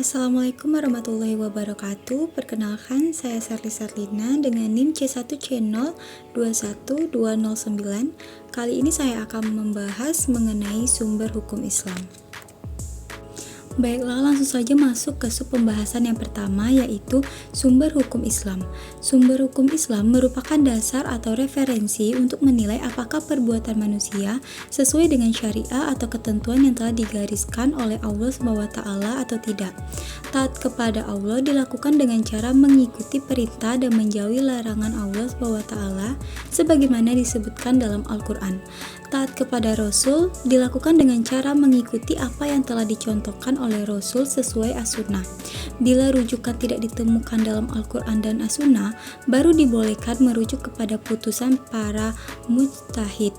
Assalamualaikum warahmatullahi wabarakatuh. Perkenalkan, saya Sarli Sarlina dengan NIM C1C021209. Kali ini saya akan membahas mengenai sumber hukum Islam. Baiklah, langsung saja masuk ke sub pembahasan yang pertama, yaitu sumber hukum Islam. Sumber hukum Islam merupakan dasar atau referensi untuk menilai apakah perbuatan manusia sesuai dengan syariah atau ketentuan yang telah digariskan oleh Allah SWT atau tidak. Taat kepada Allah dilakukan dengan cara mengikuti perintah dan menjauhi larangan Allah SWT sebagaimana disebutkan dalam Al-Quran. Taat kepada Rasul dilakukan dengan cara mengikuti apa yang telah dicontohkan oleh Rasul sesuai as-sunnah. Bila rujukan tidak ditemukan dalam Al-Quran dan as-sunnah, baru dibolehkan merujuk kepada putusan para mujtahid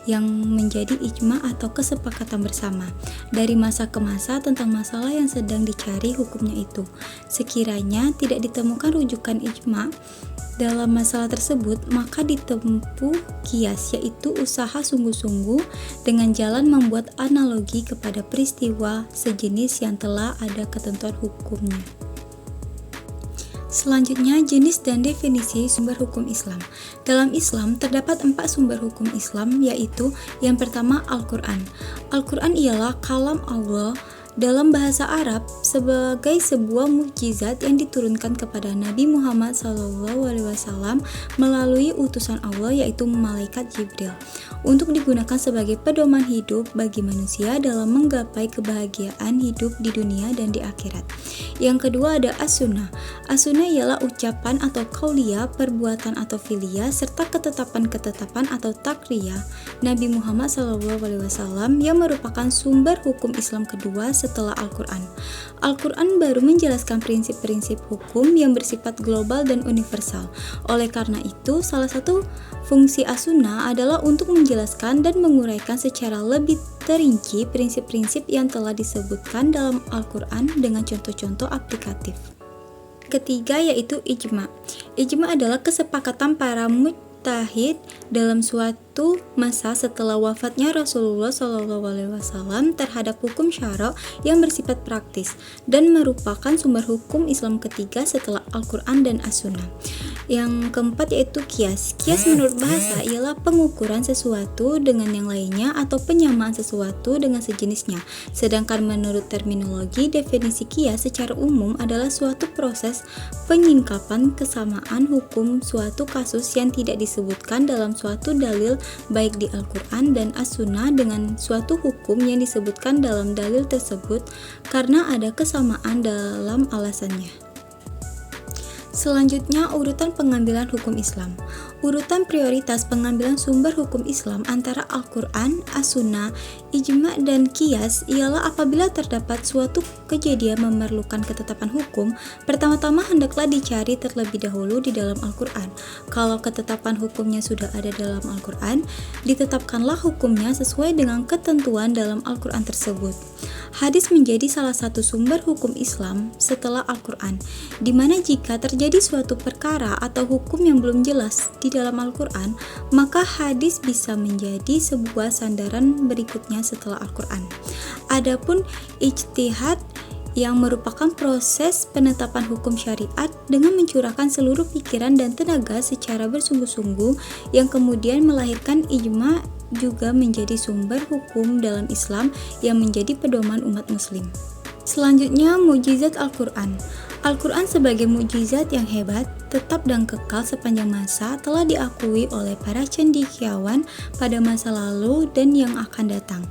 yang menjadi ijma atau kesepakatan bersama dari masa ke masa tentang masalah yang sedang dicari hukumnya itu. Sekiranya tidak ditemukan rujukan ijma dalam masalah tersebut, maka ditempuh qiyas, yaitu usaha sungguh-sungguh dengan jalan membuat analogi kepada peristiwa sejenis yang telah ada ketentuan hukumnya. Selanjutnya, jenis dan definisi sumber hukum Islam. Dalam Islam terdapat 4 sumber hukum Islam, yaitu yang pertama Al-Quran. Al-Quran ialah kalam Allah dalam bahasa Arab sebagai sebuah mukjizat yang diturunkan kepada Nabi Muhammad SAW melalui utusan Allah, yaitu malaikat Jibril, untuk digunakan sebagai pedoman hidup bagi manusia dalam menggapai kebahagiaan hidup di dunia dan di akhirat. Yang kedua ada as-sunnah. As-sunnah ialah ucapan atau qauliyah, perbuatan atau fi'liyah, serta ketetapan-ketetapan atau takriyah Nabi Muhammad SAW yang merupakan sumber hukum Islam kedua setelah Al-Quran. Al-Quran baru menjelaskan prinsip-prinsip hukum yang bersifat global dan universal. Oleh karena itu, salah satu fungsi as-sunnah adalah untuk menjelaskan dan menguraikan secara lebih terinci prinsip-prinsip yang telah disebutkan dalam Al-Quran dengan contoh-contoh aplikatif. Ketiga yaitu ijma. Ijma adalah kesepakatan para mujtahid dalam suatu masa setelah wafatnya Rasulullah SAW terhadap hukum syara yang bersifat praktis dan merupakan sumber hukum Islam ketiga setelah Al-Quran dan As-Sunnah. Yang keempat yaitu qiyas. Qiyas menurut bahasa ialah pengukuran sesuatu dengan yang lainnya atau penyamaan sesuatu dengan sejenisnya. Sedangkan menurut terminologi, definisi qiyas secara umum adalah suatu proses penyingkapan kesamaan hukum suatu kasus yang tidak disebutkan dalam suatu dalil baik di Al-Quran dan As-Sunnah dengan suatu hukum yang disebutkan dalam dalil tersebut karena ada kesamaan dalam alasannya. Selanjutnya, urutan pengambilan hukum Islam. Urutan prioritas pengambilan sumber hukum Islam antara Al-Quran, As-Sunnah, Ijma, dan Qiyas ialah apabila terdapat suatu kejadian memerlukan ketetapan hukum, pertama-tama hendaklah dicari terlebih dahulu di dalam Al-Quran. Kalau ketetapan hukumnya sudah ada dalam Al-Quran, ditetapkanlah hukumnya sesuai dengan ketentuan dalam Al-Quran tersebut. Hadis menjadi salah satu sumber hukum Islam setelah Al-Quran, di mana jika terjadi suatu perkara atau hukum yang belum jelas di dalam Al-Quran, maka hadis bisa menjadi sebuah sandaran berikutnya setelah Al-Quran. Adapun ijtihad yang merupakan proses penetapan hukum syariat dengan mencurahkan seluruh pikiran dan tenaga secara bersungguh-sungguh yang kemudian melahirkan ijma juga menjadi sumber hukum dalam Islam yang menjadi pedoman umat muslim. Selanjutnya, mukjizat Al-Quran. Al-Quran sebagai mukjizat yang hebat, tetap dan kekal sepanjang masa telah diakui oleh para cendekiawan pada masa lalu dan yang akan datang.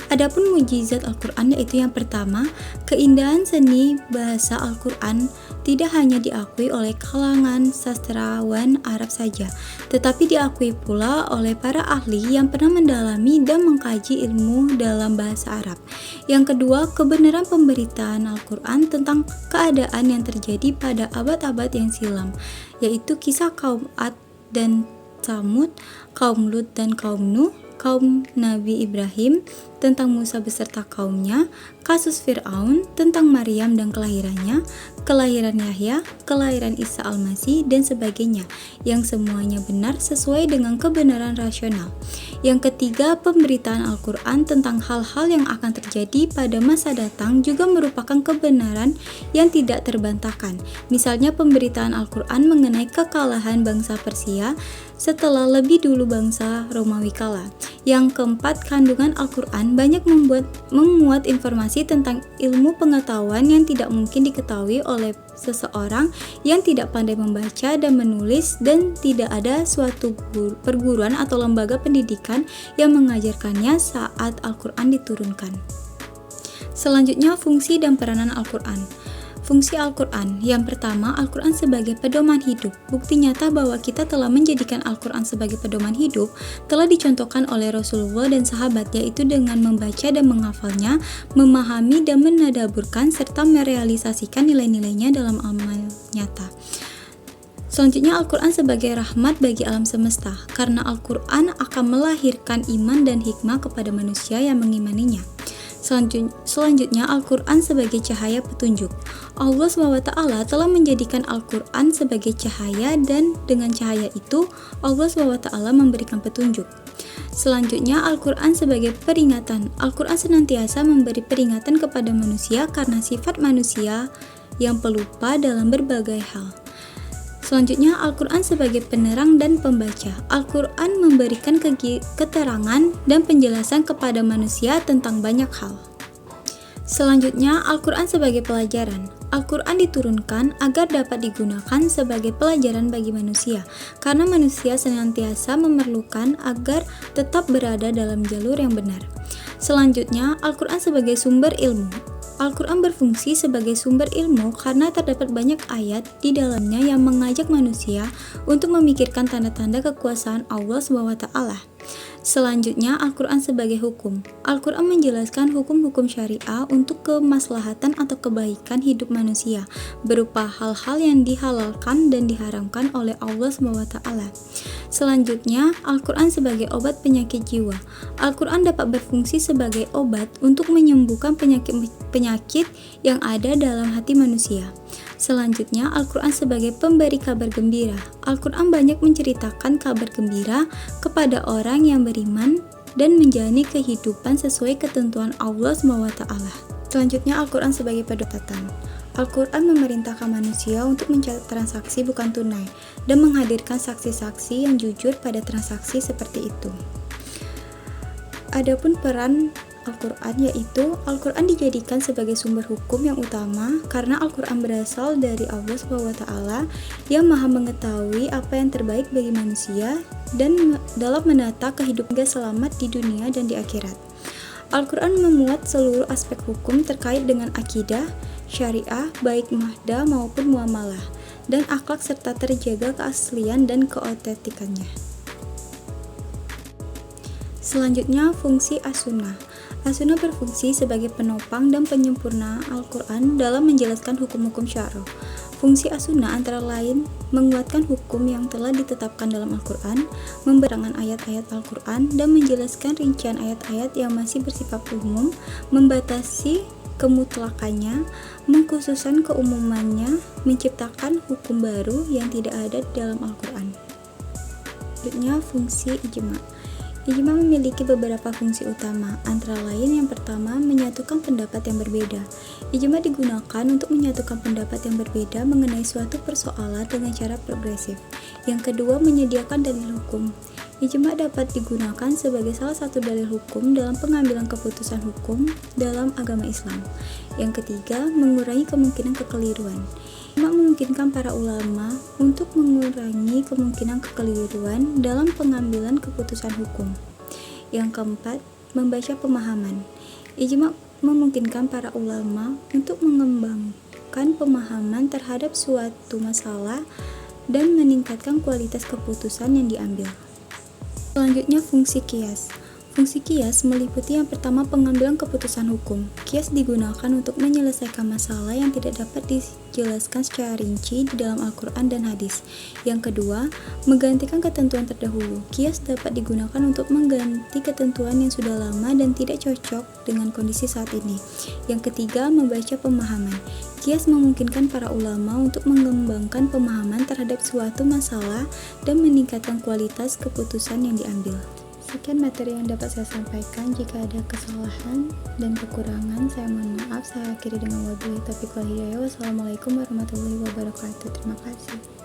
Adapun mukjizat Al-Quran yaitu yang pertama, keindahan seni bahasa Al-Quran tidak hanya diakui oleh kalangan sastrawan Arab saja, tetapi diakui pula oleh para ahli yang pernah mendalami dan mengkaji ilmu dalam bahasa Arab. Yang kedua, kebenaran pemberitaan Al-Quran tentang keadaan yang terjadi pada abad-abad yang silam, yaitu kisah kaum Ad dan Tsamud, kaum Lut dan kaum Nuh, kaum Nabi Ibrahim, tentang Musa beserta kaumnya, kasus Fir'aun, tentang Maryam dan kelahirannya, kelahiran Yahya, kelahiran Isa Al-Masih, dan sebagainya, yang semuanya benar sesuai dengan kebenaran rasional. Yang ketiga, pemberitaan Al-Quran tentang hal-hal yang akan terjadi pada masa datang juga merupakan kebenaran yang tidak terbantahkan. Misalnya pemberitaan Al-Quran mengenai kekalahan bangsa Persia setelah lebih dulu bangsa Romawi kalah. Yang keempat, kandungan Al-Quran banyak memuat informasi tentang ilmu pengetahuan yang tidak mungkin diketahui oleh seseorang yang tidak pandai membaca dan menulis, dan tidak ada suatu perguruan atau lembaga pendidikan yang mengajarkannya saat Al-Quran diturunkan. Selanjutnya, fungsi dan peranan Al-Quran. Fungsi Al-Quran. Yang pertama, Al-Quran sebagai pedoman hidup. Bukti nyata bahwa kita telah menjadikan Al-Quran sebagai pedoman hidup telah dicontohkan oleh Rasulullah dan sahabat, yaitu dengan membaca dan menghafalnya, memahami dan menadaburkan, serta merealisasikan nilai-nilainya dalam amal nyata. Selanjutnya, Al-Quran sebagai rahmat bagi alam semesta, karena Al-Quran akan melahirkan iman dan hikmah kepada manusia yang mengimaninya. Selanjutnya, Al-Quran sebagai cahaya petunjuk. Allah SWT telah menjadikan Al-Quran sebagai cahaya, dan dengan cahaya itu Allah SWT memberikan petunjuk. Selanjutnya, Al-Quran sebagai peringatan. Al-Quran senantiasa memberi peringatan kepada manusia karena sifat manusia yang pelupa dalam berbagai hal. Selanjutnya, Al-Quran sebagai penerang dan pembaca. Al-Quran memberikan keterangan dan penjelasan kepada manusia tentang banyak hal. Selanjutnya, Al-Quran sebagai pelajaran. Al-Quran diturunkan agar dapat digunakan sebagai pelajaran bagi manusia, karena manusia senantiasa memerlukan agar tetap berada dalam jalur yang benar. Selanjutnya, Al-Quran sebagai sumber ilmu. Al-Quran berfungsi sebagai sumber ilmu karena terdapat banyak ayat di dalamnya yang mengajak manusia untuk memikirkan tanda-tanda kekuasaan Allah SWT. Selanjutnya, Al-Quran sebagai hukum. Al-Quran menjelaskan hukum-hukum syariah untuk kemaslahatan atau kebaikan hidup manusia, berupa hal-hal yang dihalalkan dan diharamkan oleh Allah SWT. Selanjutnya, Al-Quran sebagai obat penyakit jiwa. Al-Quran dapat berfungsi sebagai obat untuk menyembuhkan penyakit yang ada dalam hati manusia. Selanjutnya, Al-Quran sebagai pemberi kabar gembira. Al-Quran banyak menceritakan kabar gembira kepada orang yang beriman dan menjalani kehidupan sesuai ketentuan Allah SWT. Selanjutnya, Al-Quran sebagai pedoman. Al-Quran memerintahkan manusia untuk mencatat transaksi bukan tunai dan menghadirkan saksi-saksi yang jujur pada transaksi seperti itu. Adapun peran Al-Quran, yaitu Al-Quran dijadikan sebagai sumber hukum yang utama karena Al-Quran berasal dari Allah SWT yang maha mengetahui apa yang terbaik bagi manusia dan dalam menata kehidupan selamat di dunia dan di akhirat. Al-Quran memuat seluruh aspek hukum terkait dengan akidah, syariah, baik mahdah maupun muamalah, dan akhlak serta terjaga keaslian dan keotentikannya. Selanjutnya, fungsi as-sunnah. As-sunnah berfungsi sebagai penopang dan penyempurna Al-Quran dalam menjelaskan hukum-hukum syara'. Fungsi as-sunnah antara lain menguatkan hukum yang telah ditetapkan dalam Al-Quran, memberangkan ayat-ayat Al-Quran, dan menjelaskan rincian ayat-ayat yang masih bersifat umum, membatasi kemutlakannya, mengkhususkan keumumannya, menciptakan hukum baru yang tidak ada dalam Al-Quran. Selanjutnya, fungsi ijma'. Ijma' memiliki beberapa fungsi utama, antara lain yang pertama, menyatukan pendapat yang berbeda. Ijma' digunakan untuk menyatukan pendapat yang berbeda mengenai suatu persoalan dengan cara progresif. Yang kedua, menyediakan dalil hukum. Ijma' dapat digunakan sebagai salah satu dalil hukum dalam pengambilan keputusan hukum dalam agama Islam. Yang ketiga, mengurangi kemungkinan kekeliruan. Ijma' memungkinkan para ulama untuk mengurangi kemungkinan kekeliruan dalam pengambilan keputusan hukum. Yang keempat, membaca pemahaman. Ijma' memungkinkan para ulama untuk mengembangkan pemahaman terhadap suatu masalah dan meningkatkan kualitas keputusan yang diambil. Selanjutnya, fungsi qiyas. Fungsi kias meliputi yang pertama pengambilan keputusan hukum. Kias digunakan untuk menyelesaikan masalah yang tidak dapat dijelaskan secara rinci di dalam Al-Quran dan hadis. Yang kedua, menggantikan ketentuan terdahulu. Kias dapat digunakan untuk mengganti ketentuan yang sudah lama dan tidak cocok dengan kondisi saat ini. Yang ketiga, membaca pemahaman. Kias memungkinkan para ulama untuk mengembangkan pemahaman terhadap suatu masalah dan meningkatkan kualitas keputusan yang diambil. Sekian materi yang dapat saya sampaikan. Jika ada kesalahan dan kekurangan, saya mohon maaf. Saya akhiri dengan wabillahi taufiq wal hidayah. Wassalamualaikum warahmatullahi wabarakatuh. Terima kasih.